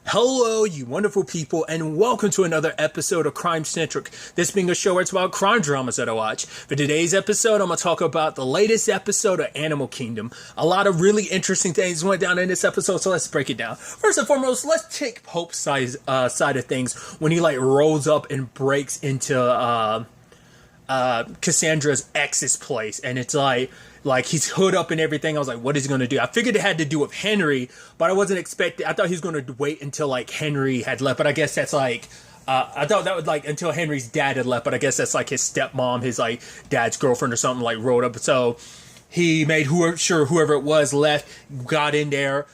Hello, you wonderful people, and welcome to another episode of Crime Centric. This being a show where it's about crime dramas that I watch. For today's episode, I'm going to talk about the latest episode of Animal Kingdom. A lot of really interesting things went down in this episode, so let's break it down. First and foremost, let's take Pope's side of things when he rolls up and breaks into Cassandra's ex's place, and it's like he's hood up and everything. I was like, what is he going to do? I figured it had to do with Henry, but I wasn't expecting. I thought he was going to wait until Henry had left, but I guess that's I thought that would until Henry's dad had left, but I guess that's his stepmom, his dad's girlfriend or something rode up. So he made whoever it was left, got in there,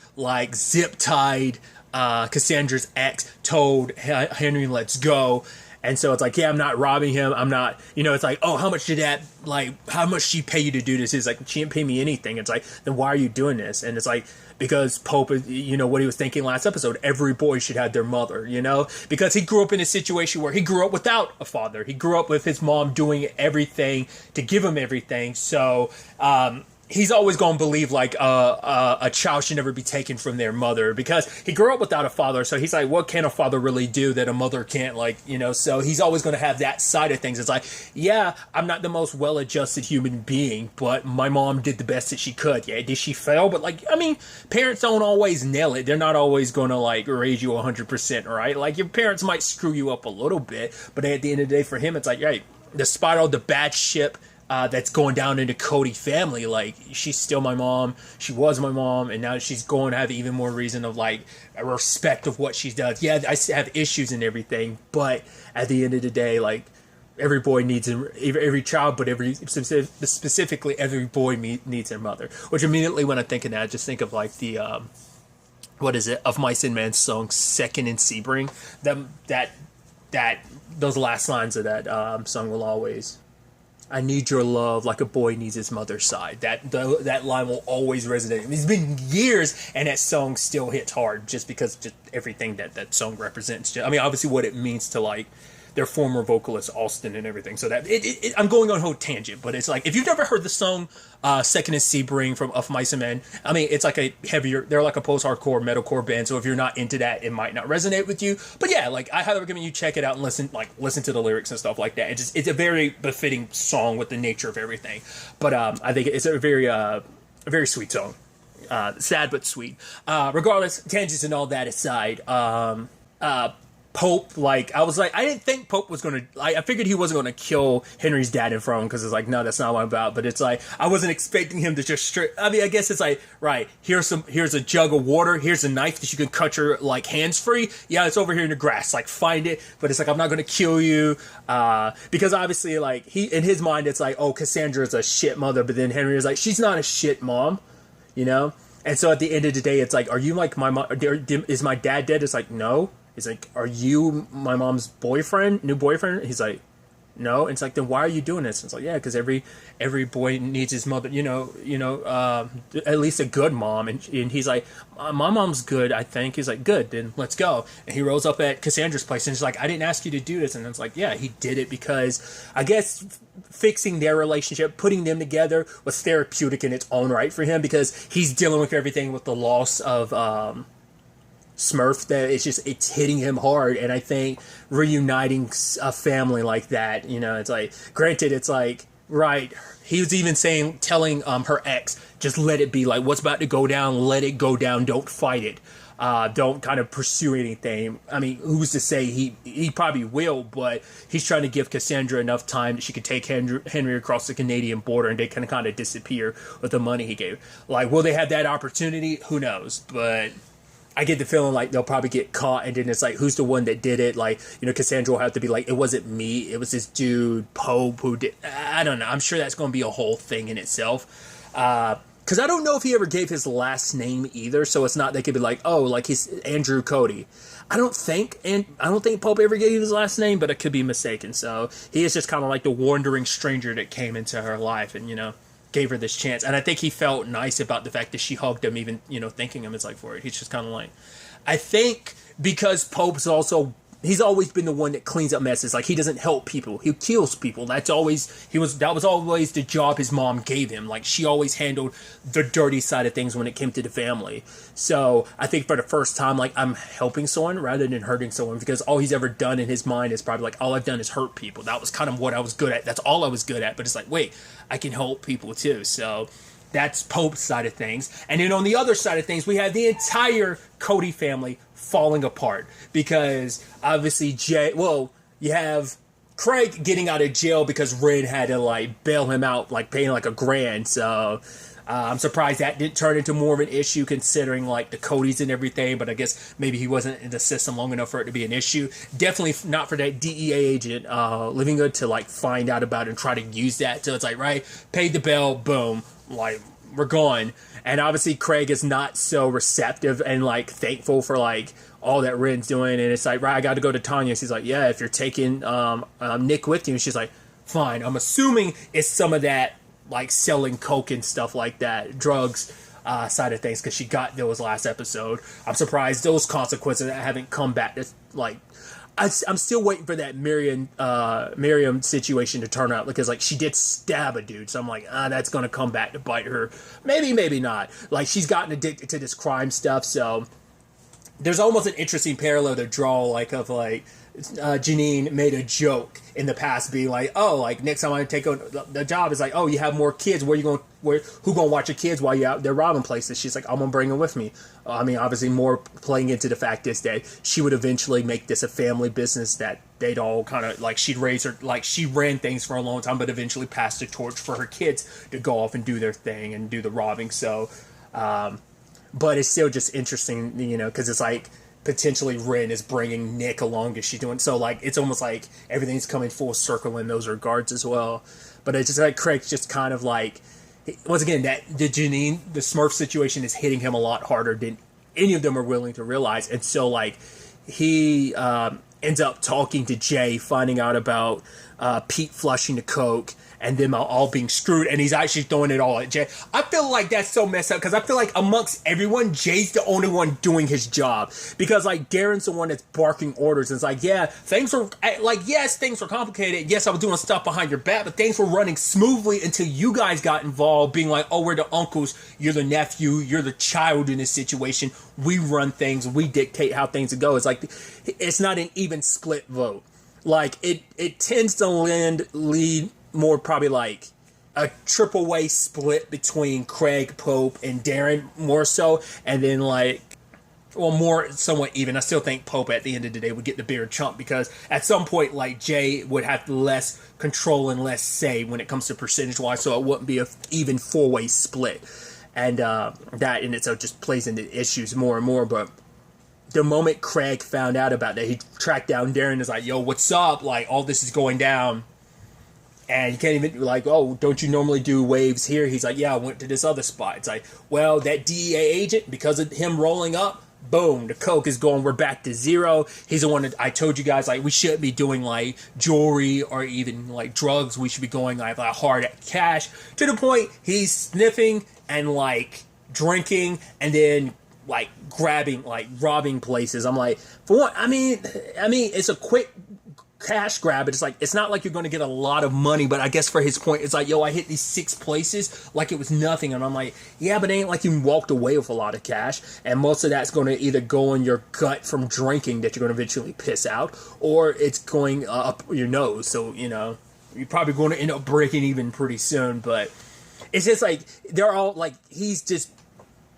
zip tied Cassandra's ex, told Henry, let's go. And so it's yeah, I'm not robbing him. I'm not, it's oh, how much did how much she pay you to do this? He's she didn't pay me anything. It's then why are you doing this? And it's because Pope, what he was thinking last episode, every boy should have their mother, because he grew up in a situation where he grew up without a father. He grew up with his mom doing everything to give him everything. So, he's always going to believe a child should never be taken from their mother because he grew up without a father. So he's what can a father really do that a mother can't, so he's always going to have that side of things. It's yeah, I'm not the most well-adjusted human being, but my mom did the best that she could. Yeah, did she fail? But parents don't always nail it. They're not always going to raise you 100%, right? Your parents might screw you up a little bit, but at the end of the day for him, it's right, despite all the bad shit that's going down into Cody family, she's still my mom, she was my mom, and now she's going to have even more reason of a respect of what she does. Yeah, I have issues and everything, but at the end of the day, every boy needs every child, but specifically every boy needs their mother. Which immediately when I think of that, I just think of the what is it, Of Mice and Men song Second and Sebring. That those last lines of that song will always, I need your love like a boy needs his mother's side. That line will always resonate. It's been years, and that song still hits hard just because just everything that song represents. Obviously what it means to their former vocalist Austin and everything. So that I'm going on a whole tangent, but it's if you've never heard the song Second and Sebring from Of Mice and Men, it's a heavier, they're a post-hardcore metalcore band, so if you're not into that, it might not resonate with you. But yeah, I highly recommend you check it out and listen to the lyrics and stuff like that. It's a very befitting song with the nature of everything. But I think it's a very sweet song. Sad but sweet. Regardless, tangents and all that aside, Pope, I was I didn't think Pope was gonna, I figured he wasn't gonna kill Henry's dad in front of him, because it's no, that's not what I'm about, but it's I wasn't expecting him to just straight, I guess it's right, here's a jug of water, here's a knife that you can cut your, hands free, yeah, it's over here in the grass, find it, but it's I'm not gonna kill you, because obviously, he, in his mind, it's oh, Cassandra's a shit mother, but then Henry is she's not a shit mom, and so at the end of the day, it's are you my mom, is my dad dead? It's no. He's are you my mom's new boyfriend? He's no. And it's then why are you doing this? And it's yeah, because every boy needs his mother, at least a good mom. And he's my mom's good, I think. He's good, then let's go. And he rolls up at Cassandra's place and he's I didn't ask you to do this. And it's yeah, he did it because I guess fixing their relationship, putting them together was therapeutic in its own right for him, because he's dealing with everything with the loss of Smurf, that it's hitting him hard. And I think reuniting a family like that, it's granted, it's right, he was even telling her ex, just let it be, what's about to go down, let it go down, don't fight it, don't kind of pursue anything. Who's to say he probably will, but he's trying to give Cassandra enough time that she could take Henry across the Canadian border and they can kind of disappear with the money he gave. Will they have that opportunity? Who knows? But I get the feeling they'll probably get caught, and then it's who's the one that did it? Cassandra will have to be it wasn't me, it was this dude Pope who did. I don't know. I'm sure that's going to be a whole thing in itself. Because I don't know if he ever gave his last name either, so it's not they could be oh, he's Andrew Cody. I don't think Pope ever gave his last name, but I could be mistaken. So he is just kind of the wandering stranger that came into her life, and gave her this chance. And I think he felt nice about the fact that she hugged him, even, thanking him. It's for it. He's just kind of I think because Pope's also he's always been the one that cleans up messes. Like, he doesn't help people. He kills people. That was always the job his mom gave him. Like, she always handled the dirty side of things when it came to the family. So I think for the first time, like, I'm helping someone rather than hurting someone, because all he's ever done in his mind is probably like, all I've done is hurt people. That was kind of what I was good at. That's all I was good at. But it's like, wait, I can help people too. So that's Pope's side of things. And then on the other side of things, we have the entire Cody family falling apart, because obviously you have Craig getting out of jail because Ren had to like bail him out, like paying like $1,000. So I'm surprised that didn't turn into more of an issue, considering like the Codys and everything, but I guess maybe he wasn't in the system long enough for it to be an issue. Definitely not for that DEA agent, Livingood, to like find out about it and try to use that. So it's like, right, paid the bail, boom, like, we're gone. And obviously Craig is not so receptive and like thankful for like all that Ren's doing. And it's like, right, I got to go to Tanya. She's like, yeah, if you're taking Nick with you. And she's like, fine. I'm assuming it's some of that like selling coke and stuff like that, drugs side of things, because she got those last episode. I'm surprised those consequences haven't come back. It's like, I'm still waiting for that Miriam situation to turn out, because like she did stab a dude, so I'm like, that's gonna come back to bite her. Maybe not. Like, she's gotten addicted to this crime stuff, so there's almost an interesting parallel to draw, like, of like Janine made a joke in the past, being like, oh, like, next time I take on the job, is like, oh, you have more kids, who gonna watch your kids while you're out there robbing places? She's like, I'm gonna bring them with me. I mean, obviously more playing into the fact is that she would eventually make this a family business, that they'd all kind of like, she'd raise her, like, she ran things for a long time, but eventually passed the torch for her kids to go off and do their thing and do the robbing. So but it's still just interesting, you know, because it's like potentially Ren is bringing Nick along as she's doing. So like, it's almost like everything's coming full circle in those regards as well. But it's just like Craig's just kind of like, once again, that the Smurf situation is hitting him a lot harder than any of them are willing to realize. And so like, he ends up talking to Jay, finding out about Pete flushing the coke and them all being screwed, and he's actually throwing it all at Jay. I feel like that's so messed up, because I feel like amongst everyone, Jay's the only one doing his job, because like Darren's the one that's barking orders, and it's like, yeah, things were like, yes, things were complicated, yes, I was doing stuff behind your back, but things were running smoothly until you guys got involved, being like, oh, we're the uncles, you're the nephew, you're the child in this situation, we run things, we dictate how things go. It's like, it's not an even split vote. Like, it tends to lead more probably like a triple way split between Craig, Pope, and Darren, more so, and then like, well, more somewhat even. I still think Pope at the end of the day would get the bigger chunk, because at some point, like, Jay would have less control and less say when it comes to percentage wise, so it wouldn't be a even 4-way split, and that in itself just plays into issues more and more. But the moment Craig found out about that, he tracked down Darren and is like, yo, what's up? Like, all this is going down. And you can't even, like, oh, don't you normally do waves here? He's like, yeah, I went to this other spot. It's like, well, that DEA agent, because of him rolling up, boom, the coke is going, we're back to zero. He's the one that I told you guys, like, we shouldn't be doing, like, jewelry or even, like, drugs. We should be going, like hard at cash. To the point, he's sniffing and, like, drinking and then, like, grabbing, like, robbing places. I'm like, for one, I mean, it's a quick cash grab. It's like, it's not like you're going to get a lot of money, but I guess for his point, it's like, yo, I hit these 6 places like it was nothing. And I'm like, yeah, but it ain't like you walked away with a lot of cash, and most of that's going to either go in your gut from drinking that you're going to eventually piss out, or it's going up your nose, so, you know, you're probably going to end up breaking even pretty soon. But it's just like, they're all like, he's just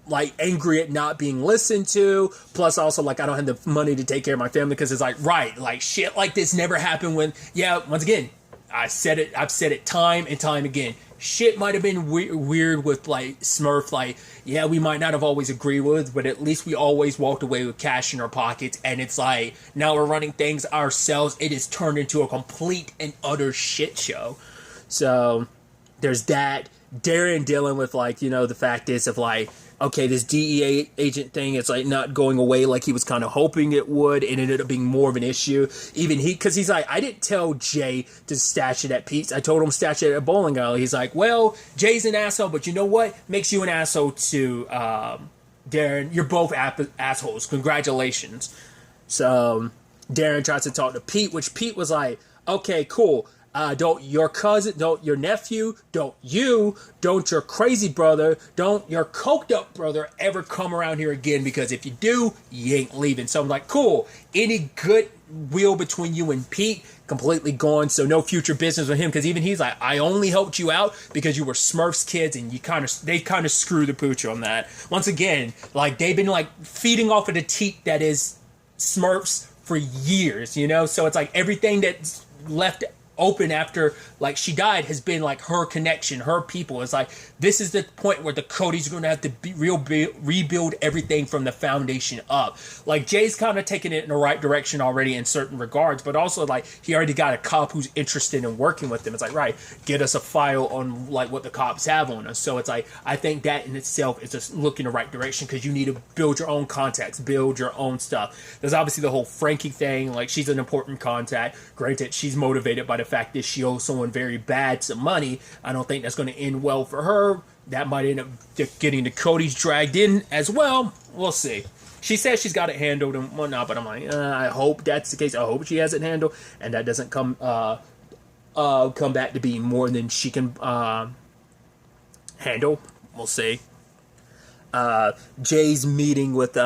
like angry at not being listened to, plus also like, I don't have the money to take care of my family, because it's like, right, like, shit like this never happened when, yeah, once again, I've said it time and time again, shit might have been weird with like Smurf, like, yeah, we might not have always agreed with, but at least we always walked away with cash in our pockets. And it's like, now we're running things ourselves, it has turned into a complete and utter shit show. So there's that. Darren dealing with, like, you know, the fact is of like, okay, this DEA agent thing, it's like not going away like he was kind of hoping it would. It ended up being more of an issue. Even because he's like, I didn't tell Jay to stash it at Pete's. I told him stash it at bowling alley. He's like, well, Jay's an asshole, but you know what? Makes you an asshole too, Darren. You're both assholes. Congratulations. So Darren tries to talk to Pete, which Pete was like, okay, cool. Don't your cousin, don't your nephew, don't your crazy brother, don't your coked up brother ever come around here again, because if you do, you ain't leaving. So I'm like, cool. Any goodwill between you and Pete, completely gone. So no future business with him, because even he's like, I only helped you out because you were Smurfs kids, and they kind of screw the pooch on that. Once again, like they've been like feeding off of the teat that is Smurfs for years, you know? So it's like everything that's left open after like she died has been like her connection, her people. It's like this is the point where the Cody's going to have to rebuild everything from the foundation up. Like Jay's kind of taking it in the right direction already in certain regards, but also like he already got a cop who's interested in working with them. It's like, right, get us a file on like what the cops have on us. So it's like I think that in itself is just look in the right direction, because you need to build your own contacts, build your own stuff. There's obviously the whole Frankie thing. Like she's an important contact. Granted, she's motivated by the fact that she owes someone very bad some money. I don't think that's going to end well for her. That might end up getting the Cody's dragged in as well. We'll see. She says she's got it handled and whatnot, but I'm like, I hope that's the case. I hope she has it handled, and that doesn't come back to be more than she can handle. We'll see. Jay's meeting with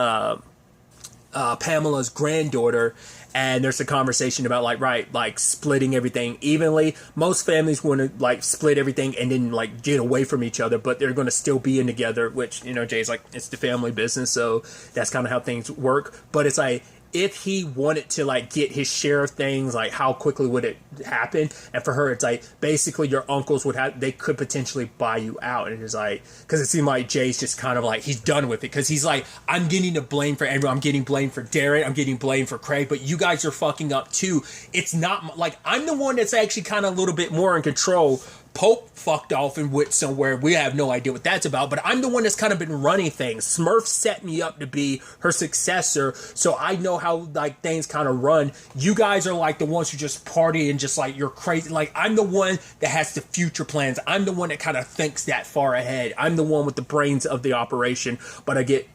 Pamela's granddaughter, and there's a conversation about like splitting everything evenly. Most families want to like split everything and then like get away from each other, but they're going to still be in together, which, you know, Jay's like, it's the family business, so that's kind of how things work. But it's like, if he wanted to like get his share of things, like how quickly would it happen? And for her, it's like basically your uncles they could potentially buy you out. And it's like, because it seemed like Jay's just kind of like, he's done with it, because he's like, I'm getting the blame for everyone. I'm getting blamed for Darren. I'm getting blamed for Craig, but you guys are fucking up too. It's not like I'm the one that's actually kind of a little bit more in control. Pope fucked off and went somewhere. We have no idea what that's about, but I'm the one that's kind of been running things. Smurf set me up to be her successor, so I know how like things kind of run. You guys are like the ones who just party and just like you're crazy. Like I'm the one that has the future plans. I'm the one that kind of thinks that far ahead. I'm the one with the brains of the operation, but I get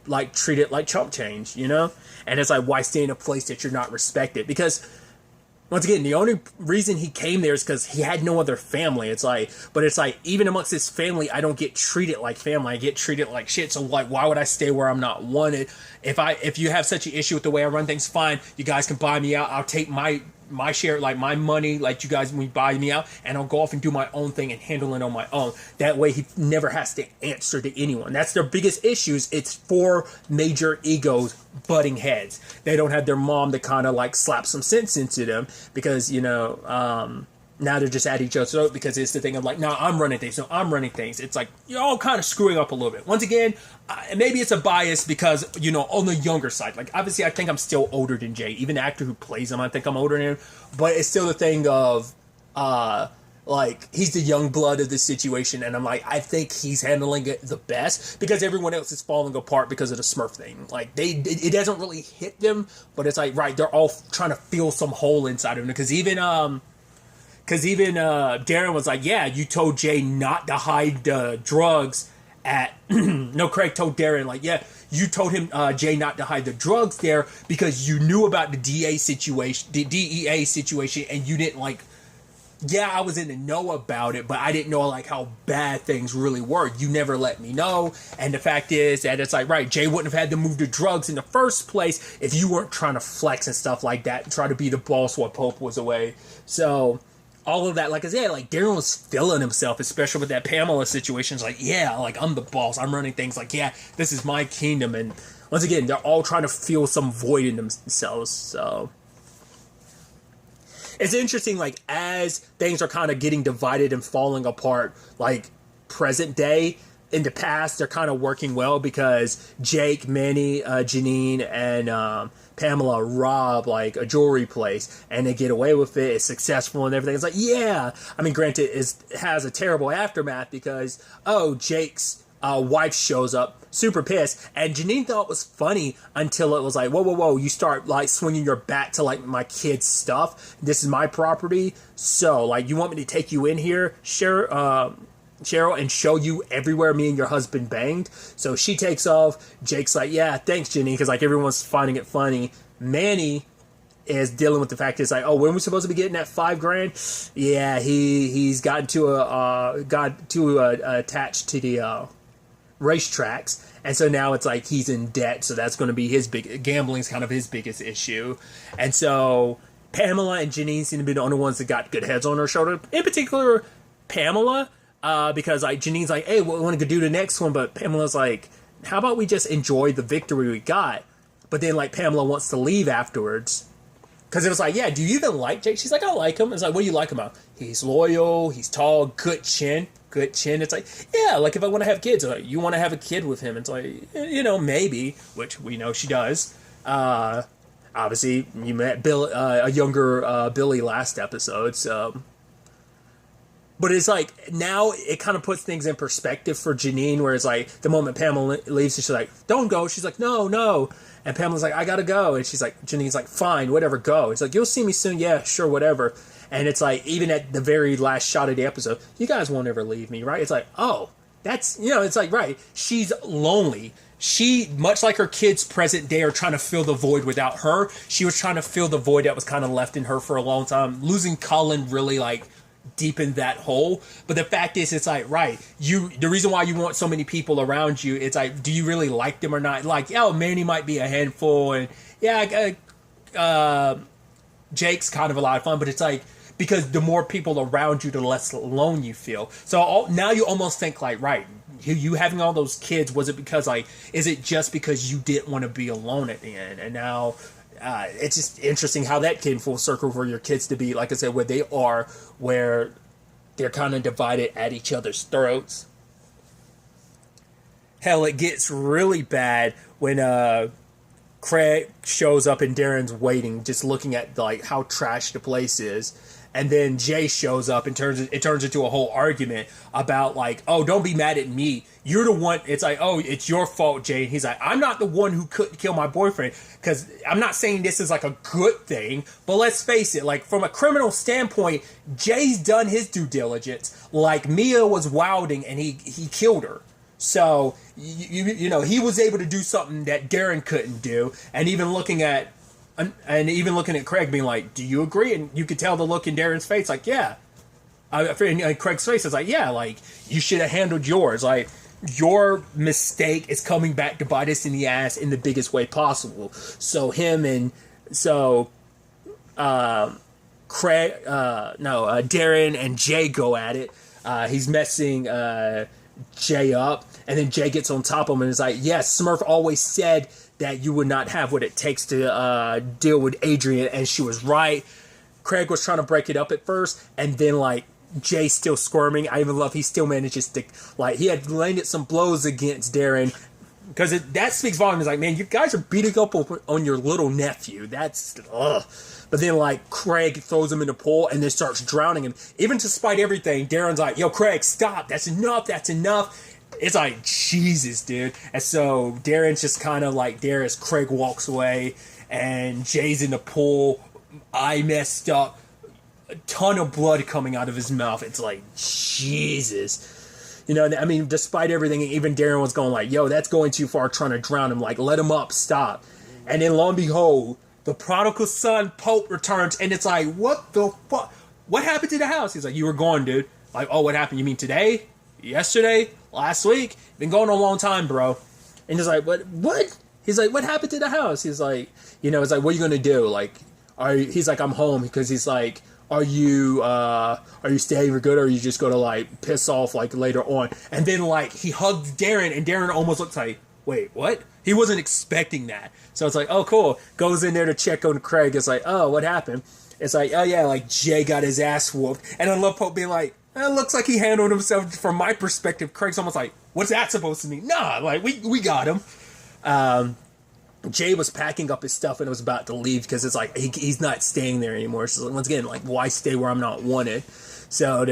like treated like chump change, you know? And it's like, why stay in a place that you're not respected? Because once again, the only reason he came there is because he had no other family. It's like, but it's like, even amongst his family, I don't get treated like family. I get treated like shit. So like, why would I stay where I'm not wanted? If you have such an issue with the way I run things, fine. You guys can buy me out. I'll take my share, like my money, like you guys when you buy me out, and I'll go off and do my own thing and handle it on my own. That way he never has to answer to anyone. That's their biggest issues. It's 4 major egos butting heads. They don't have their mom to kind of like slap some sense into them, because, you know, now they're just at each other's throat, because it's the thing of like, no, I'm running things. No, I'm running things. It's like, you're all kind of screwing up a little bit. Once again, maybe it's a bias because, you know, on the younger side, like obviously I think I'm still older than Jay. Even the actor who plays him, I think I'm older than him. But it's still the thing of, like, he's the young blood of the situation, and I'm like, I think he's handling it the best, because everyone else is falling apart because of the Smurf thing. Like, it doesn't really hit them, but it's like, right, they're all trying to fill some hole inside of them, because even Darren was like, yeah, you told Jay not to hide the drugs at, no, Craig told Darren, like, yeah, you told him, Jay, not to hide the drugs there because you knew about the DEA situation, and you didn't, like, yeah, I was in the know about it, but I didn't know, like, how bad things really were. You never let me know. And the fact is that it's like, right, Jay wouldn't have had to move the drugs in the first place if you weren't trying to flex and stuff like that and try to be the boss while Pope was away. So all of that, like I said, like, Darren was feeling himself, especially with that Pamela situation. It's like, yeah, like, I'm the boss. I'm running things. Like, yeah, this is my kingdom. And once again, they're all trying to feel some void in themselves. So it's interesting, like, as things are kind of getting divided and falling apart, like, present day, in the past, they're kind of working well because Jake, Manny, Janine, and Pamela rob, like, a jewelry place, and they get away with it. It's successful and everything. It's like, yeah. I mean, granted, it has a terrible aftermath because, Jake's wife shows up, super pissed, and Janine thought it was funny until it was like, whoa, you start, like, swinging your bat to, like, my kid's stuff. This is my property, so, like, you want me to take you in here, Cheryl, and show you everywhere me and your husband banged? So she takes off. Jake's like, yeah, thanks, Janine, because, like, everyone's finding it funny. Manny is dealing with the fact it's like, oh, when we're supposed to be getting that $5,000, yeah, he's gotten attached to the racetracks, and so now it's like he's in debt, so that's going to be gambling's kind of his biggest issue. And so Pamela and Janine seem to be the only ones that got good heads on her shoulder, in particular Pamela, because like Janine's like, hey, we want to do the next one, but Pamela's like, how about we just enjoy the victory we got? But then like Pamela wants to leave afterwards, because it was like, yeah, do you even like Jake? She's like, I like him. It's like, what do you like him about? He's loyal, he's tall, good chin. It's like, yeah, like if I want to have kids, like, you want to have a kid with him? It's like, maybe, which we know she does. Obviously, you met a younger Billy last episode, so. But it's like, now it kind of puts things in perspective for Janine, where it's like, the moment Pamela leaves, she's like, don't go. She's like, no. And Pamela's like, I gotta go. And she's like, Janine's like, fine, whatever, go. It's like, you'll see me soon. Yeah, sure, whatever. And it's like, even at the very last shot of the episode, you guys won't ever leave me, right? It's like, oh, that's, it's like, right. She's lonely. She, much like her kids present day, are trying to fill the void without her. She was trying to fill the void that was kind of left in her for a long time. Losing Cullen really, like, deepened that hole. But the fact is, it's like, right, the reason why you want so many people around you, it's like, do you really like them or not? Like, Manny might be a handful, and Jake's kind of a lot of fun, but it's like, because the more people around you, the less alone you feel. So now you almost think like, right, you having all those kids, was it because like, is it just because you didn't want to be alone at the end? And now it's just interesting how that came full circle for your kids to be, like I said, where they are, where they're kind of divided at each other's throats. Hell, it gets really bad when Craig shows up and Darren's waiting, just looking at like how trash the place is. And then Jay shows up and it turns into a whole argument about like, oh, don't be mad at me. You're the one. It's like, oh, it's your fault, Jay. And he's like, I'm not the one who couldn't kill my boyfriend, because I'm not saying this is like a good thing. But let's face it, like from a criminal standpoint, Jay's done his due diligence. Like Mia was wilding and he killed her. So, he was able to do something that Darren couldn't do. And even looking at Craig being like, do you agree? And you could tell the look in Darren's face, like, yeah. And Craig's face is like, yeah, like, you should have handled yours. Like, your mistake is coming back to bite us in the ass in the biggest way possible. So Darren and Jay go at it. He's messing Jay up, and then Jay gets on top of him and is like, yes, Smurf always said that you would not have what it takes to deal with Adrian, and she was right. Craig was trying to break it up at first, and then like Jay's still squirming. I even love he still manages to, like, he had landed some blows against Darren, because that speaks volumes. Like, man, you guys are beating up on your little nephew. That's ugh. But then like Craig throws him in the pool and then starts drowning him. Even despite everything, Darren's like, yo, Craig, stop. That's enough. It's like, Jesus, dude. And so Darren's just kind of like there as Craig walks away, and Jay's in the pool, eye messed up, a ton of blood coming out of his mouth. It's like, Jesus. I mean, despite everything, even Darren was going like, yo, that's going too far, trying to drown him. Like, let him up, stop. And then lo and behold, the prodigal son, Pope, returns, and it's like, what the fuck? What happened to the house? He's like, you were gone, dude. Like, oh, what happened? You mean today? Yesterday? Last week? Been going a long time, bro. And he's like, what? He's like, what happened to the house? He's like, it's like, what are you going to do? Like, he's like, I'm home, because he's like, are you staying for good, or are you just going to like piss off like later on? And then like he hugs Darren, and Darren almost looks like, wait, what? He wasn't expecting that. So it's like, oh, cool. Goes in there to check on Craig. It's like, oh, what happened? It's like, oh, yeah, like Jay got his ass whooped. And I love Pope being like, it looks like he handled himself. From my perspective, Craig's almost like, what's that supposed to mean? Nah, like, we got him. Jay was packing up his stuff and was about to leave, because it's like, he's not staying there anymore. So once again, like, why stay where I'm not wanted? So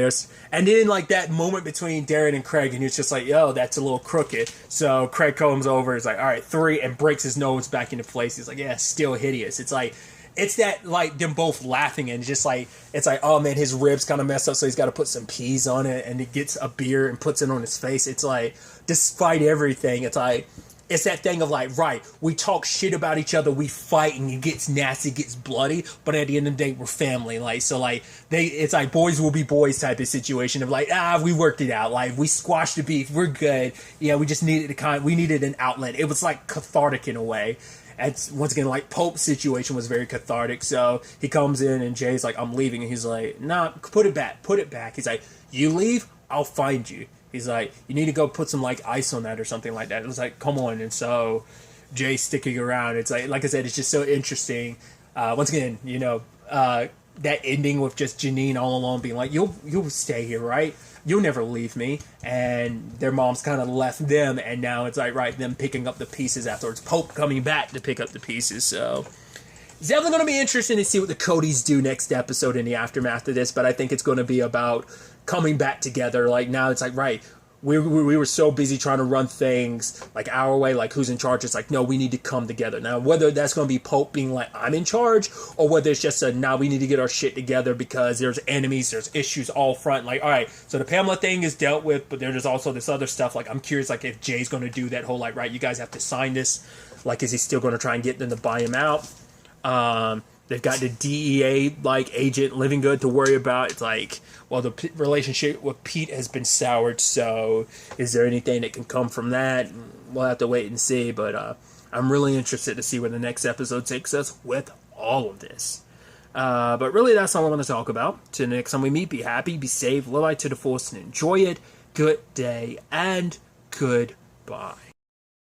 and then like that moment between Darren and Craig, and it's just like, yo, that's a little crooked. So Craig comes over, is like, all right, 3, and breaks his nose back into place. He's like, yeah, still hideous. It's like, it's that like them both laughing, and just like, it's like, oh man, his ribs kind of messed up, so he's got to put some peas on it, and he gets a beer and puts it on his face. It's like, despite everything, it's like, it's that thing of like, right, we talk shit about each other, we fight, and it gets nasty, it gets bloody, but at the end of the day, we're family. Like, so like, it's like boys will be boys type of situation of like, we worked it out, like, we squashed the beef, we're good. Yeah, we just needed we needed an outlet. It was like cathartic in a way. It's, once again, like Pope's situation was very cathartic. So he comes in and Jay's like, I'm leaving. And he's like, nah, put it back. He's like, you leave, I'll find you. He's like, you need to go put some like ice on that or something like that. It was like, come on. And so Jay's sticking around. It's like I said, it's just so interesting. Once again, you know, that ending with just Janine all alone being like, you'll stay here, right? You'll never leave me. And their mom's kind of left them, and now it's like, right, them picking up the pieces afterwards. Pope coming back to pick up the pieces. So it's definitely going to be interesting to see what the Codys do next episode in the aftermath of this, but I think it's going to be about coming back together. Like, now it's like, right, we were so busy trying to run things like our way, like who's in charge. It's like, no, we need to come together. Now, whether that's going to be Pope being like, I'm in charge, or whether it's just now we need to get our shit together because there's enemies, there's issues all front. Like, all right, so the Pamela thing is dealt with, but there's also this other stuff. Like, I'm curious, like, if Jay's going to do that whole, like, right, you guys have to sign this. Like, is he still going to try and get them to buy him out? They've got the DEA, like, agent Living Good to worry about. It's like, well, the relationship with Pete has been soured, so is there anything that can come from that? We'll have to wait and see, but I'm really interested to see where the next episode takes us with all of this. But really, that's all I want to talk about. Till the next time we meet, be happy, be safe, live life to the fullest, and enjoy it. Good day, and goodbye.